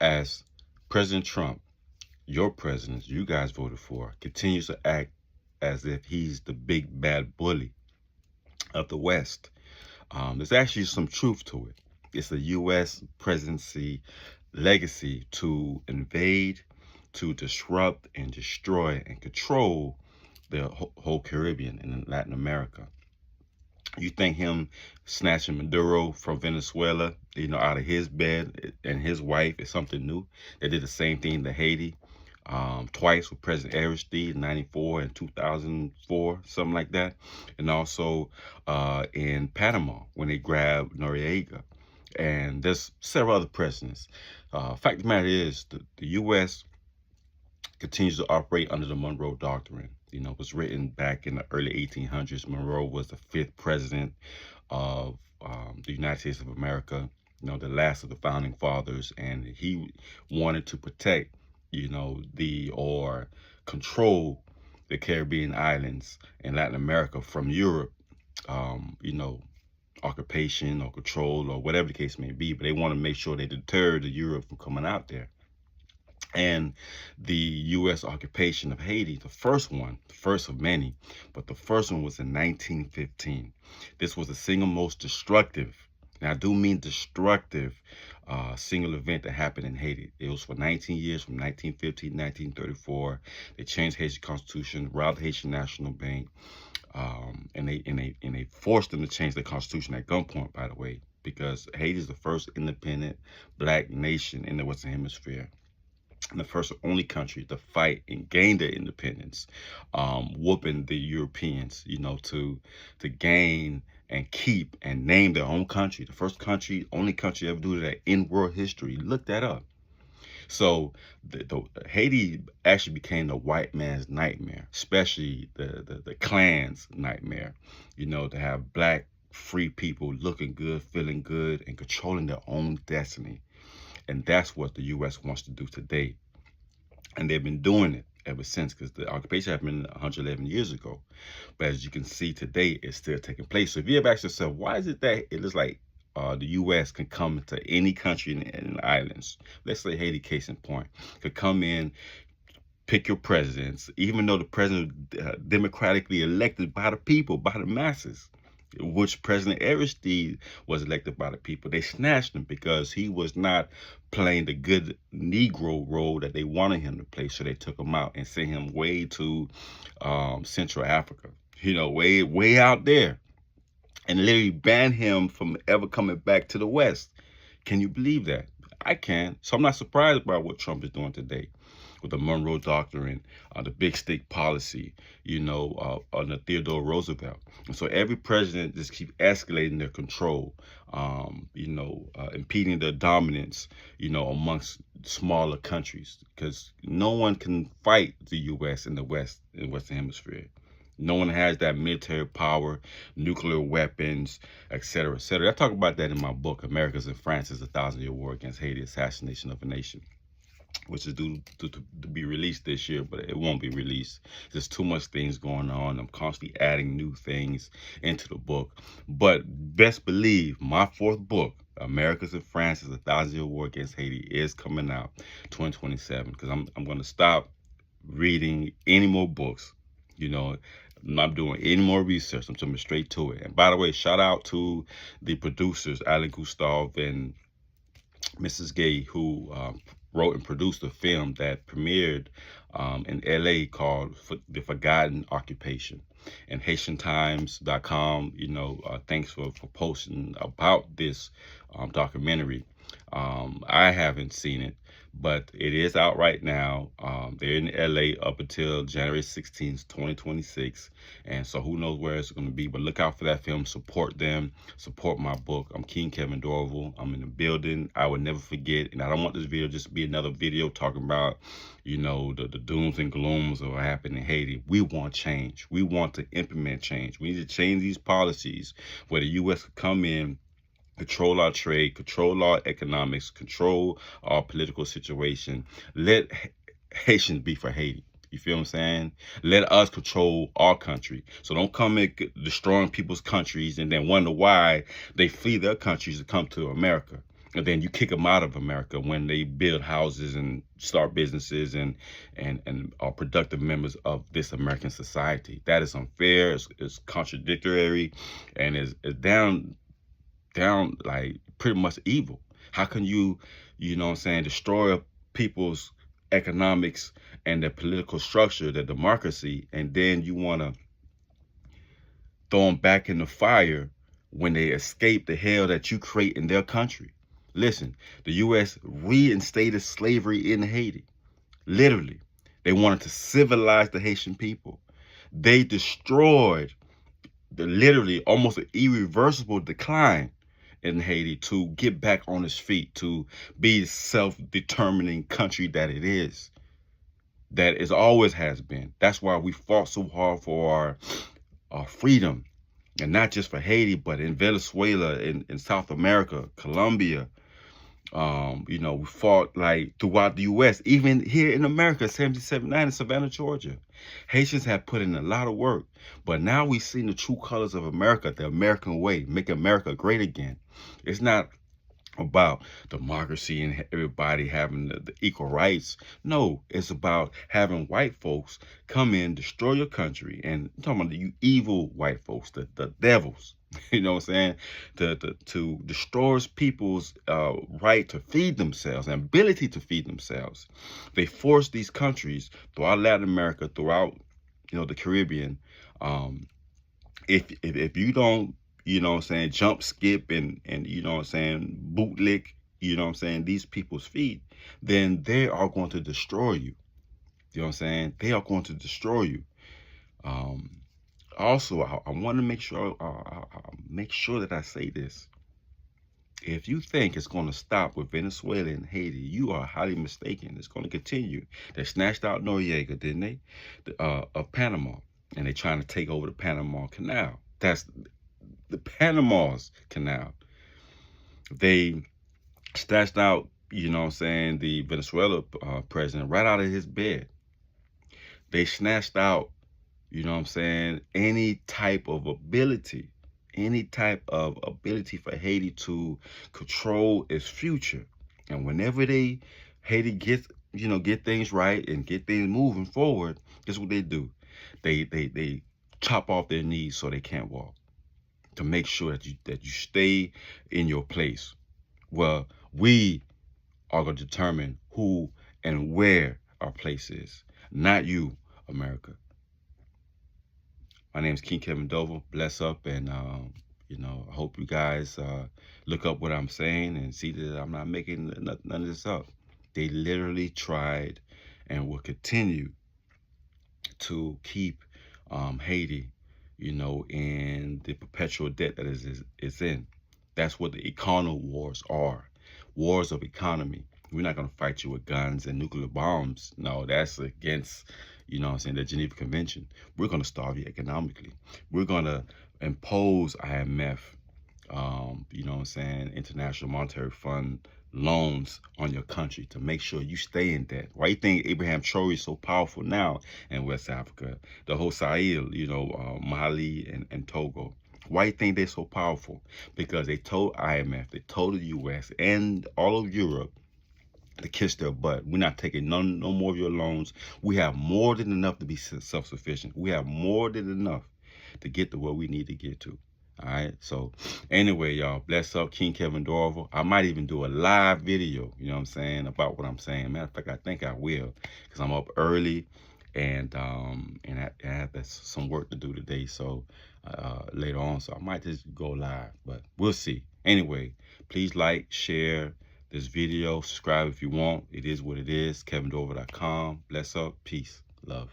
as President Trump, your president, you guys voted for, continues to act as if he's the big bad bully of the West. There's actually some truth to it. It's the U.S. presidency legacy to invade, to disrupt and destroy and control the whole Caribbean and Latin America. You think him snatching Maduro from Venezuela, out of his bed and his wife is something new? They did the same thing to Haiti, twice with President Aristide in '94 and 2004, something like that. And also in Panama when they grabbed Noriega. And there's several other presidents. Fact of the matter is, the U.S. continues to operate under the Monroe Doctrine. It was written back in the early 1800s. Monroe was the fifth president of the United States of America, the last of the founding fathers, and he wanted to protect, or control the Caribbean islands and Latin America from Europe, occupation or control or whatever the case may be. But they want to make sure they deter the Europe from coming out there. And the U.S. occupation of Haiti, the first one, the first of many, but the first one was in 1915. This was the single most destructive, and I do mean destructive, single event that happened in Haiti. It was for 19 years, from 1915 to 1934. They changed Haitian constitution, robbed Haitian National Bank, and they forced them to change the constitution at gunpoint, by the way, because Haiti is the first independent black nation in the Western Hemisphere. And the first and only country to fight and gain their independence, whooping the Europeans, to gain and keep and name their own country. The first country, only country ever do that in world history. Look that up. So Haiti actually became the white man's nightmare, especially the Klan's nightmare, to have black free people looking good, feeling good, and controlling their own destiny. And that's what the U.S. wants to do today. And they've been doing it ever since, because the occupation happened 111 years ago. But as you can see today, it's still taking place. So if you ever ask yourself, why is it that it looks like the U.S. can come to any country in the islands, let's say Haiti, case in point, could come in, pick your presidents, even though the president democratically elected by the people, by the masses, which President Aristide was elected by the people. They snatched him because he was not playing the good Negro role that they wanted him to play. So they took him out and sent him way to Central Africa, way out there, and literally banned him from ever coming back to the West. Can you believe that? I can. So I'm not surprised by what Trump is doing today with the Monroe Doctrine, the big stick policy, under Theodore Roosevelt. And so every president just keep escalating their control, impeding their dominance, amongst smaller countries, because no one can fight the U.S. in the Western Hemisphere. No one has that military power, nuclear weapons, et cetera, et cetera. I talk about that in my book, America's and France's 1,000-Year War Against Haiti, Assassination of a Nation, which is due to be released this year, but it won't be released. There's too much things going on. I'm constantly adding new things into the book. But best believe my fourth book, America's and France's 1,000-Year War Against Haiti, is coming out 2027, because I'm going to stop reading any more books. I'm not doing any more research. I'm jumping straight to it. And by the way, shout out to the producers, Alan Gustav and Mrs. Gay, who wrote and produced a film that premiered in LA called The Forgotten Occupation. And HaitianTimes.com, thanks for posting about this documentary. I haven't seen it, but it is out right now. They're in LA up until January 16th, 2026. And so who knows where it's going to be, but look out for that film. Support them, support my book. I'm King Kevin Dorval. I'm in the building. I will never forget. And I don't want this video just to be another video talking about, the dooms and glooms of what happened in Haiti. We want change. We want to implement change. We need to change these policies where the U.S. could come in, control our trade, control our economics, control our political situation. Let Haitians be for Haiti. You feel what I'm saying? Let us control our country. So don't come in destroying people's countries and then wonder why they flee their countries to come to America. And then you kick them out of America when they build houses and start businesses and are productive members of this American society. That is unfair. It's contradictory, and is down like pretty much evil. How can you, you know what I'm saying, destroy people's economics and their political structure, their democracy, and then you want to throw them back in the fire when they escape the hell that you create in their country? Listen, the U.S. reinstated slavery in Haiti. Literally, they wanted to civilize the Haitian people. They destroyed literally almost an irreversible decline in Haiti to get back on its feet, to be the self-determining country that it is, that it always has been. That's why we fought so hard for our freedom, and not just for Haiti, but in Venezuela, in South America, Colombia. You know, we fought like throughout the U.S., even here in America, 1779 in Savannah, Georgia. Haitians have put in a lot of work, but now we've seen the true colors of America, the American way, make America great again. It's not about democracy and everybody having the equal rights. No, it's about having white folks come in, destroy your country, and I'm talking about you evil white folks, the devils. You know what I'm saying? To destroy people's right to feed themselves and ability to feed themselves. They force these countries throughout Latin America, throughout, you know, the Caribbean. If you don't, you know what I'm saying, jump, skip, and you know what I'm saying, bootlick, you know what I'm saying, these people's feet, then they are going to destroy you. You know what I'm saying? They are going to destroy you. Also, I want to make sure that I say this. If you think it's going to stop with Venezuela and Haiti, you are highly mistaken. It's going to continue. They snatched out Noriega, didn't they? Of Panama, and they're trying to take over the Panama Canal. That's the Panama's Canal. They snatched out, you know what I'm saying, the Venezuela president right out of his bed. They snatched out, you know what I'm saying, any type of ability for Haiti to control its future. And whenever Haiti gets, you know, get things right and get things moving forward, guess what they do? They chop off their knees so they can't walk, to make sure that you stay in your place. Well, we are going to determine who and where our place is, not you, America. My name is King Kevin Dover. Bless up, and you know, I hope you guys look up what I'm saying and see that I'm not making none of this up. They literally tried and will continue to keep Haiti, you know, in the perpetual debt that is in. That's what the economic wars are. Wars of economy. We're not going to fight you with guns and nuclear bombs. No, that's against, you know what I'm saying, the Geneva Convention. We're going to starve you economically. We're going to impose IMF, you know what I'm saying, International Monetary Fund loans on your country to make sure you stay in debt. Why you think Abraham Traore is so powerful now in West Africa? The whole Sahel, you know, Mali and Togo. Why you think they're so powerful? Because they told IMF, they told the US and all of Europe to kiss their butt. We're not taking no more of your loans. We have more than enough to be self-sufficient. We have more than enough to get to where we need to get to. All right. So anyway, y'all, bless up, King Kevin Dorval. I might even do a live video, you know what I'm saying, about what I'm saying. Matter of fact, I think I will, because I'm up early and I have some work to do today. So later on, so I might just go live, but we'll see. Anyway, please like, share this video, subscribe if you want. It is what it is. KevinDorval.com. Bless up. Peace. Love.